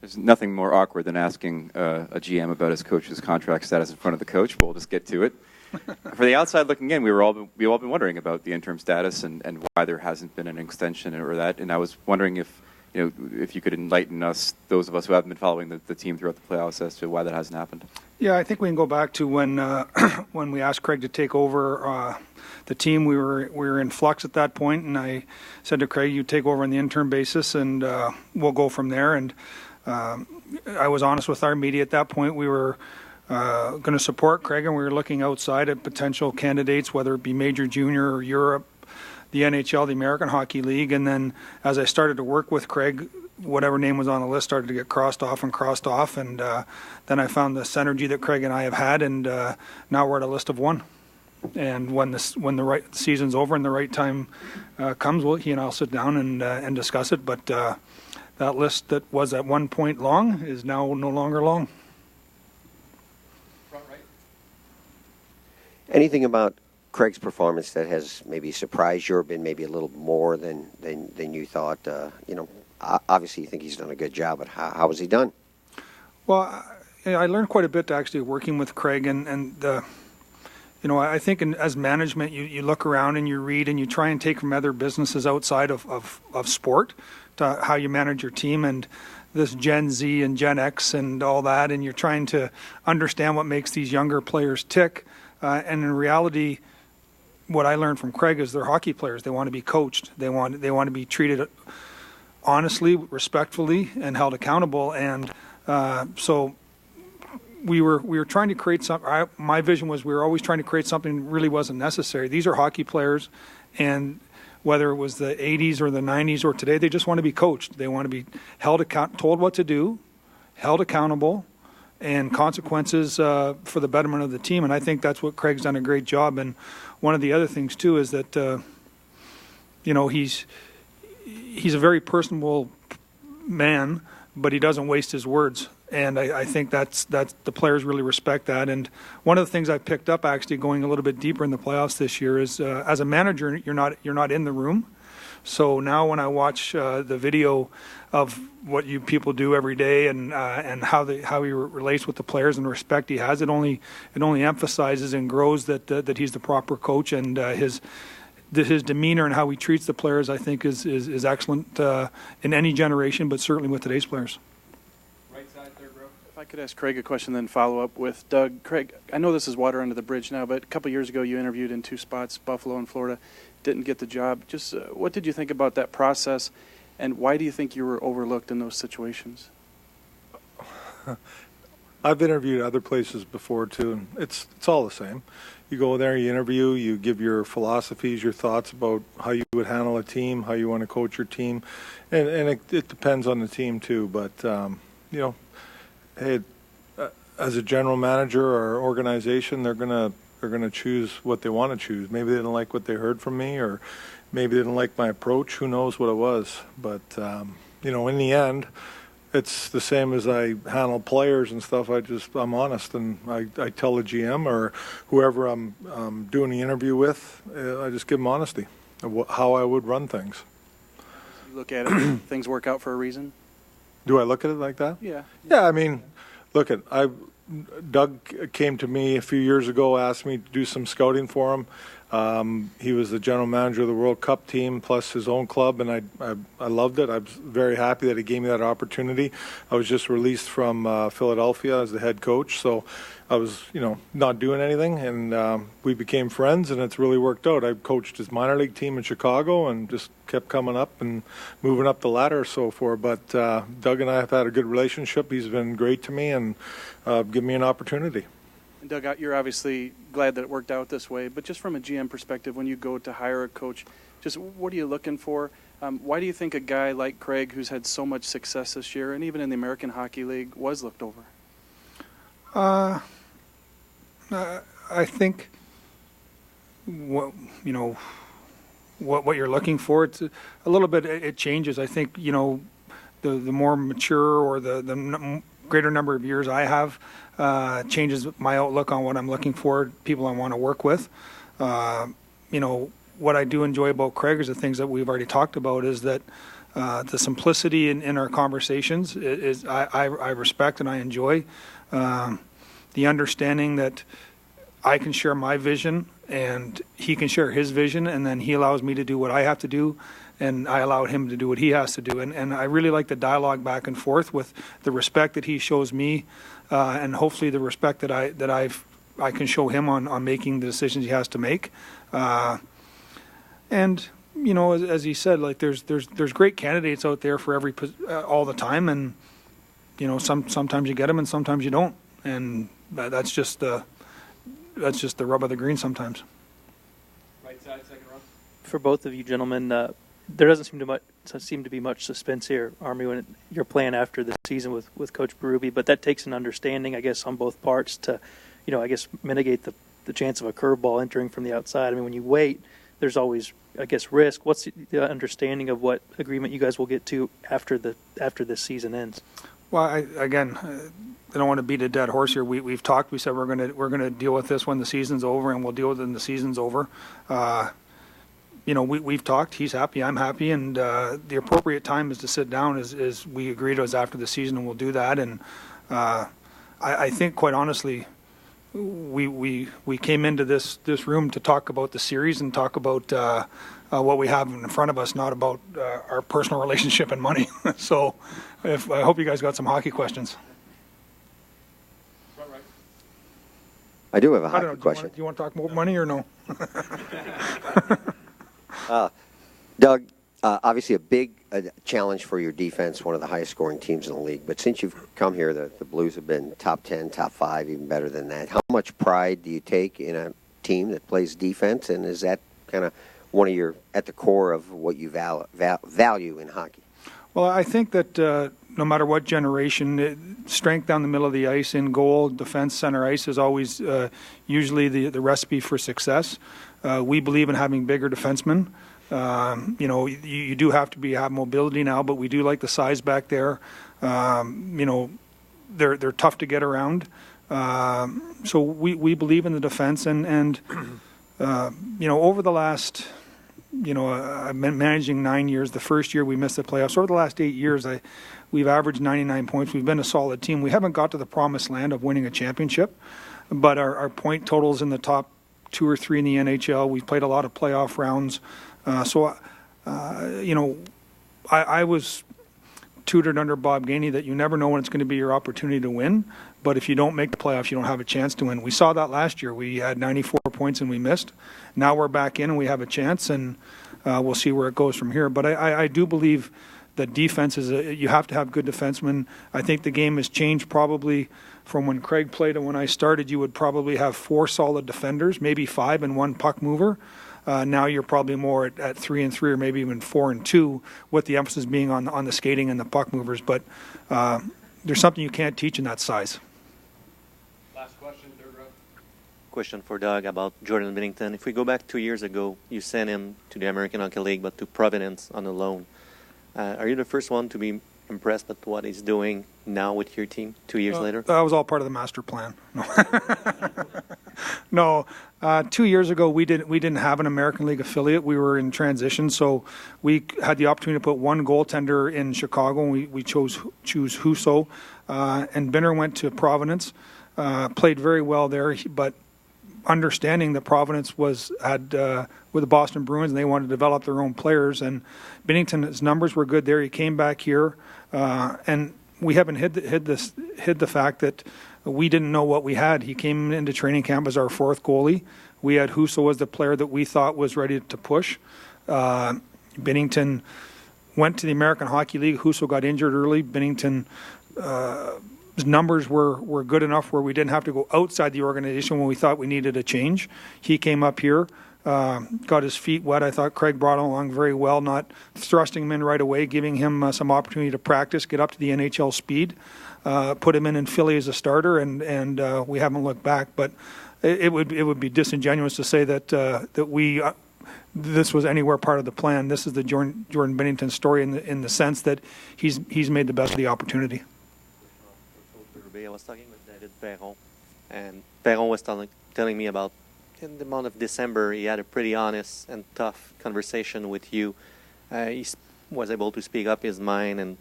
There's nothing more awkward than asking a GM about his coach's contract status in front of the coach, but we'll just get to it. For the outside looking in, we've all been wondering about the interim status and why there hasn't been an extension or that. And I was wondering if you could enlighten us, those of us who haven't been following the team throughout the playoffs, as to why that hasn't happened. Yeah, I think we can go back to when when we asked Craig to take over the team. We were in flux at that point, and I said to Craig, "You take over on the interim basis, and we'll go from there." And I was honest with our media at that point. We were going to support Craig, and we were looking outside at potential candidates, whether it be major, junior, or Europe, the NHL, the American Hockey League. And then as I started to work with Craig, whatever name was on the list started to get crossed off. And then I found the synergy that Craig and I have had, and now we're at a list of one. And when the right season's over and the right time comes, he and I'll sit down and discuss it. But that list that was at one point long is now no longer long. Front right. Anything about Craig's performance that has maybe surprised you or been maybe a little more than you thought? Obviously you think he's done a good job, but how has he done? Well, I learned quite a bit actually working with Craig, and I think as management, you look around and you read and you try and take from other businesses outside of sport to how you manage your team, and this Gen Z and Gen X and all that, and you're trying to understand what makes these younger players tick. And in reality, what I learned from Craig is they're hockey players. They want to be coached. They want to be treated honestly, respectfully, and held accountable. And so we were trying to create something. My vision was we were always trying to create something that really wasn't necessary. These are hockey players, and whether it was the 80s or the 90s or today, they just want to be coached. They want to be told what to do, held accountable, and consequences for the betterment of the team. And I think that's what Craig's done a great job. And one of the other things too is that he's a very personable man, but he doesn't waste his words. And I think that's the players really respect that. And one of the things I picked up actually going a little bit deeper in the playoffs this year is as a manager, you're not in the room. So now when I watch the video of what you people do every day and how he relates with the players and the respect he has, it only emphasizes and grows that he's the proper coach, and his demeanor and how he treats the players, I think, is excellent in any generation, but certainly with today's players. Right side, third row. If I could ask Craig a question, then follow up with Doug. Craig, I know this is water under the bridge now, but a couple years ago you interviewed in two spots, Buffalo and Florida, didn't get the job. Just what did you think about that process, and why do you think you were overlooked in those situations? I've interviewed other places before too, and it's all the same. You go there, you interview, you give your philosophies, your thoughts about how you would handle a team, how you want to coach your team, and it depends on the team too. But hey, as a general manager or organization, they're gonna choose what they want to choose. Maybe they didn't like what they heard from me, or maybe they didn't like my approach. Who knows what it was? But in the end, it's the same as I handle players and stuff. I'm honest, and I tell the GM or whoever I'm doing the interview with, I just give them honesty of how I would run things. You look at it, things work out for a reason. Do I look at it like that? Yeah. Yeah, I mean, Doug came to me a few years ago, asked me to do some scouting for him. He was the general manager of the World Cup team plus his own club, and I loved it. I was very happy that he gave me that opportunity. I was just released from Philadelphia as the head coach, so I was, not doing anything, and we became friends, and it's really worked out. I coached his minor league team in Chicago and just kept coming up and moving up the ladder so far. But Doug and I have had a good relationship. He's been great to me and given me an opportunity. And Doug, you're obviously glad that it worked out this way, but just from a GM perspective, when you go to hire a coach, just what are you looking for? Why do you think a guy like Craig, who's had so much success this year, and even in the American Hockey League, was looked over? I think what you're looking for, it's a little bit, it changes. I think, the more mature or the greater number of years I have changes my outlook on what I'm looking for, people I want to work with. What I do enjoy about Craig is the things that we've already talked about, is that The simplicity in our conversations is I respect and I enjoy. The understanding that I can share my vision and he can share his vision, and then he allows me to do what I have to do, and I allow him to do what he has to do. And I really like the dialogue back and forth with the respect that he shows me, and hopefully the respect that I can show him on making the decisions he has to make. And you know, as he said, like there's great candidates out there for every all the time, and you know, sometimes you get them and sometimes you don't, and that's just the rub of the green sometimes. Right side, second row. For both of you gentlemen, there doesn't seem to be much suspense here, Army, when you're playing after the season with Coach Berube, but that takes an understanding, I guess, on both parts to, you know, I guess mitigate the chance of a curveball entering from the outside. I mean, when you wait, there's always, I guess, risk. What's the understanding of what agreement you guys will get to after this season ends? Well, I don't want to beat a dead horse here. We've talked. We said we're gonna deal with this when the season's over, and we'll deal with it when the season's over. You know, we've talked. He's happy. I'm happy, and the appropriate time is to sit down. Is we agreed it was after the season, and we'll do that. And I think, quite honestly, we came into this room to talk about the series and talk about what we have in front of us, not about our personal relationship and money. So, I hope you guys got some hockey questions. I do have a hockey question. Do you want to talk more money or no? Doug, obviously a big challenge for your defense, one of the highest scoring teams in the league. But since you've come here, the Blues have been top 10, top 5, even better than that. How much pride do you take in a team that plays defense, and is that kind of one of your, at the core of what you value in hockey? Well, I think that no matter what generation, strength down the middle of the ice, in goal, defense, center ice is always usually the recipe for success. We believe in having bigger defensemen. You know, you do have to have mobility now, but we do like the size back there. You know, they're tough to get around. So we believe in the defense, and you know, over the last, you know, I've been managing 9 years. The first year we missed the playoffs. Over the last 8 years, we've averaged 99 points. We've been a solid team. We haven't got to the promised land of winning a championship, but our point totals in the top 2 or 3 in the NHL. We've played a lot of playoff rounds. You know, I was tutored under Bob Gainey that you never know when it's going to be your opportunity to win, but if you don't make the playoffs, you don't have a chance to win. We saw that last year. We had 94 points and we missed. Now we're back in and we have a chance, and we'll see where it goes from here. But I do believe that defense you have to have good defensemen. I think the game has changed probably from when Craig played and when I started. You would probably have 4 solid defenders, maybe 5 and 1 puck mover. Now you're probably more at 3 and 3, or maybe even 4 and 2, with the emphasis being on the skating and the puck movers. But there's something you can't teach in that size. Last question, third row. Question for Doug about Jordan Binnington. If we go back 2 years ago, you sent him to the American Hockey League, but to Providence on a loan. Are you the first one to be impressed with what he's doing now with your team 2 years later? That was all part of the master plan. No. 2 years ago we didn't have an American League affiliate. We were in transition, so we had the opportunity to put one goaltender in Chicago, and we choose Husso, and Binner went to Providence, played very well there, but understanding that Providence had with the Boston Bruins, and they wanted to develop their own players, and Binnington's numbers were good there. He came back here, and we haven't hid the fact that we didn't know what we had. He came into training camp as our 4th goalie. We had Husso as the player that we thought was ready to push. Binnington went to the American Hockey League. Husso got injured early. Binnington his numbers were good enough where we didn't have to go outside the organization when we thought we needed a change. He came up here, got his feet wet. I thought Craig brought him along very well, not thrusting him in right away, giving him some opportunity to practice, get up to the NHL speed, put him in Philly as a starter, and we haven't looked back. But it would be disingenuous to say that this was anywhere part of the plan. This is the Jordan Binnington story in the sense that he's made the best of the opportunity. I was talking with David Perron, and Perron was telling me about in the month of December he had a pretty honest and tough conversation with you. He was able to speak up his mind, and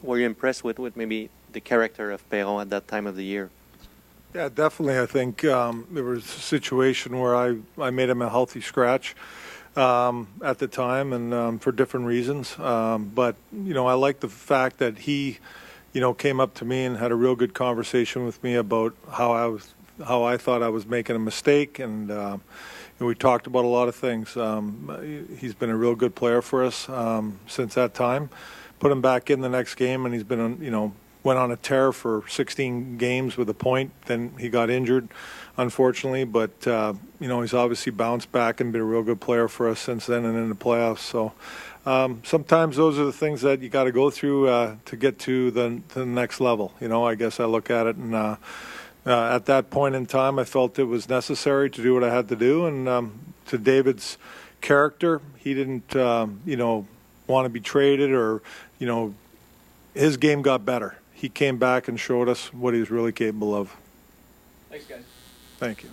were you impressed with maybe the character of Perron at that time of the year? Yeah, definitely. I think there was a situation where I made him a healthy scratch at the time, and for different reasons. But I like the fact that he, came up to me and had a real good conversation with me about how I thought I was making a mistake, and we talked about a lot of things. He's been a real good player for us since that time. Put him back in the next game, and he's been went on a tear for 16 games with a point. Then he got injured, unfortunately. But, he's obviously bounced back and been a real good player for us since then and in the playoffs. So sometimes those are the things that you got to go through to get to the next level. I guess I look at it, and at that point in time, I felt it was necessary to do what I had to do. And to David's character, he didn't, want to be traded or, his game got better. He came back and showed us what he was really capable of. Thanks, guys. Thank you.